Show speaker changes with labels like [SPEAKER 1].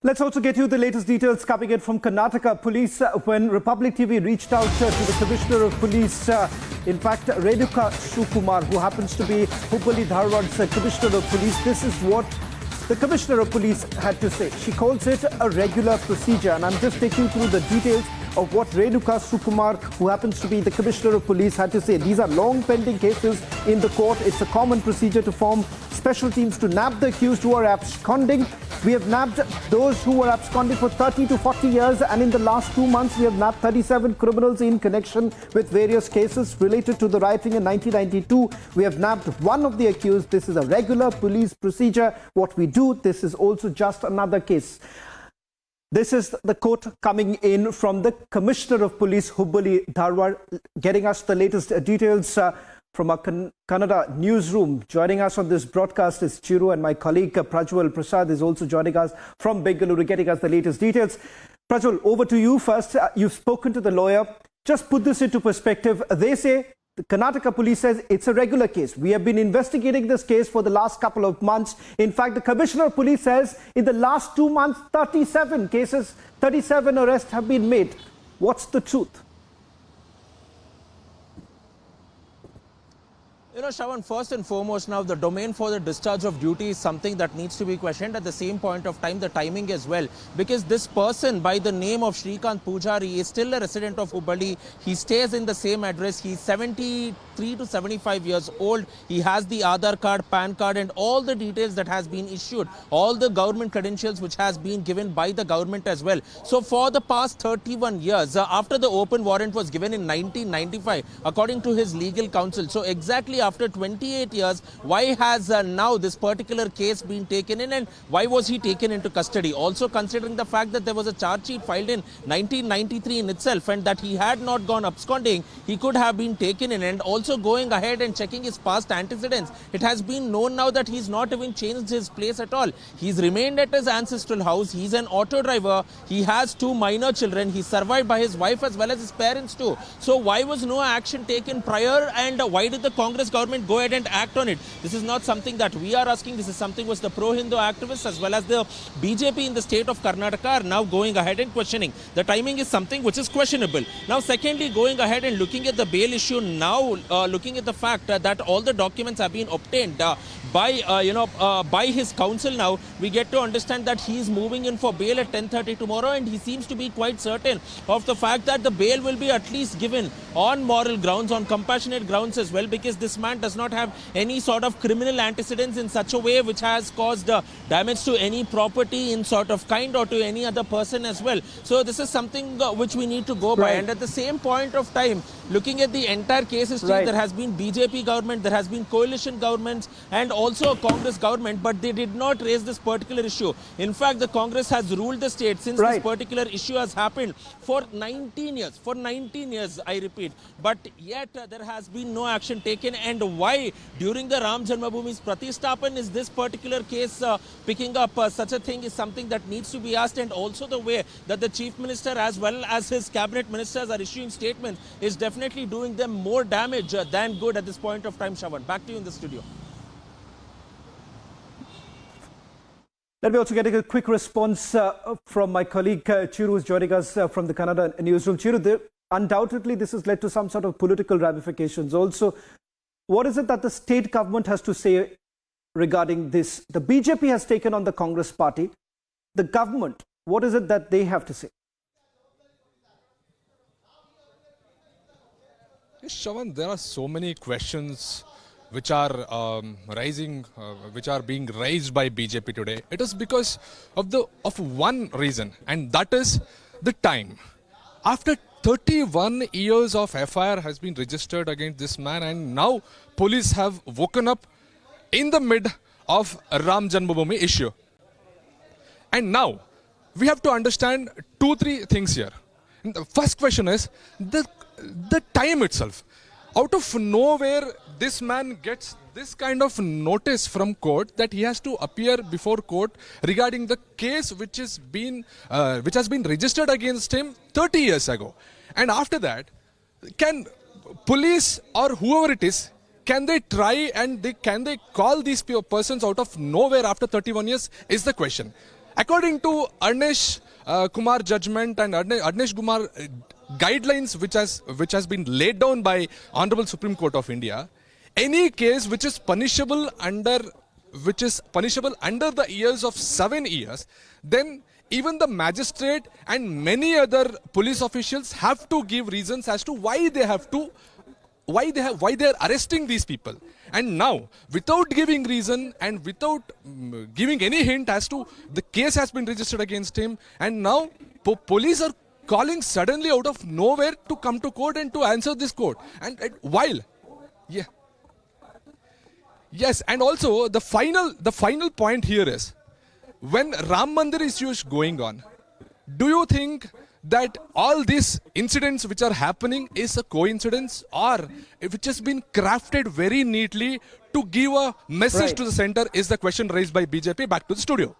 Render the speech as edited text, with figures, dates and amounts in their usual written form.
[SPEAKER 1] Let's also get you the latest details coming in from Karnataka police when Republic TV reached out to the Commissioner of Police, in fact, Renuka Shukumar, who happens to be Hubballi Dharwad's Commissioner of Police. This is what the Commissioner of Police had to say. She calls it a regular procedure, and I'm just taking through the details of what Renuka Shukumar, who happens to be the Commissioner of Police, had to say. These are long pending cases in the court. It's a common procedure to form special teams to nab the accused who are absconding. We have nabbed those who were absconding for 30 to 40 years, and in the last 2 months we have nabbed 37 criminals in connection with various cases related to the rioting in 1992. We have nabbed one of the accused. This is a regular police procedure. What we do, this is also just another case. This is the quote coming in from the Commissioner of Police, Hubballi Dharwad, getting us the latest details from our Kannada newsroom. Joining us on this broadcast is Chiru, and my colleague Prajwal Prasad is also joining us from Bengaluru, getting us the latest details. Prajwal, over to you first. You've spoken to the lawyer. Just put this into perspective. They say, the Karnataka police says it's a regular case. We have been investigating this case for the last couple of months. In fact, the Commissioner of Police says in the last 2 months, 37 cases, 37 arrests have been made. What's the truth?
[SPEAKER 2] Shravan, first and foremost, now the domain for the discharge of duty is something that needs to be questioned. At the same point of time, the timing as well, because this person by the name of Shrikant Pujari is still a resident of Hubballi. He stays in the same address. He's 73 to 75 years old. He has the Aadhaar card, PAN card, and all the details that has been issued, all the government credentials which has been given by the government as well. So for the past 31 years, after the open warrant was given in 1995, according to his legal counsel, so exactly after 28 years, why has now this particular case been taken in, and why was he taken into custody? Also considering the fact that there was a charge sheet filed in 1993 in itself, and that he had not gone absconding, he could have been taken in. And also going ahead and checking his past antecedents, it has been known now that he's not even changed his place at all. He's remained at his ancestral house. He's an auto driver. He has 2 minor children. He's survived by his wife as well as his parents too. So why was no action taken prior, and why did the Congress government go ahead and act on it? This is not something that we are asking. This is something which the pro-Hindu activists as well as the BJP in the state of Karnataka are now going ahead and questioning. The timing is something which is questionable. Now, secondly, going ahead and looking at the bail issue now, looking at the fact that all the documents have been obtained by his counsel now, we get to understand that he is moving in for bail at 10:30 tomorrow, and he seems to be quite certain of the fact that the bail will be at least given on moral grounds, on compassionate grounds as well, because this man does not have any sort of criminal antecedents in such a way which has caused damage to any property in sort of kind or to any other person as well. So this is something which we need to go by. And at the same point of time, looking at the entire case history, there has been BJP government, there has been coalition governments, and also a Congress government, but they did not raise this particular issue. In fact, the Congress has ruled the state since this particular issue has happened for 19 years. For 19 years, I repeat. But yet there has been no action taken. And why during the Ram Janmabhoomi's Pratishthapan is this particular case picking up such a thing is something that needs to be asked. And also the way that the Chief Minister as well as his cabinet ministers are issuing statements is definitely doing them more damage than good at this point of time. Shravan, back to you in the studio.
[SPEAKER 1] Let me also get a quick response from my colleague Chiru, who is joining us from the Kannada newsroom. Chiru, undoubtedly this has led to some sort of political ramifications. Also, what is it that the state government has to say regarding this? The BJP has taken on the Congress party. The government, what is it that they have to say?
[SPEAKER 3] Yes, Shravan, there are so many questions which are which are being raised by BJP today. It is because of one reason, and that is the time. After 31 years of FIR has been registered against this man, and now police have woken up in the mid of Ram Janmabhoomi issue. And now we have to understand 2-3 things here. And the first question is the time itself. Out of nowhere, this man gets this kind of notice from court that he has to appear before court regarding the case which has been registered against him 30 years ago. And after that, can police or whoever it is, can they try and can they call these persons out of nowhere after 31 years is the question. according to Arnesh Kumar judgment and Arnesh Kumar guidelines which has been laid down by Honorable Supreme Court of India, any case which is punishable under the years of 7 years, then even the magistrate and many other police officials have to give reasons as to why they are arresting these people. And now, without giving reason and without giving any hint as to the case has been registered against him, and now police are calling suddenly out of nowhere to come to court and to answer this court. And while, yeah. Yes, and also the final point here is, when Ram Mandir issue is going on, do you think that all these incidents which are happening is a coincidence, or which has been crafted very neatly to give a message to the center, is the question raised by BJP. Back to the studio.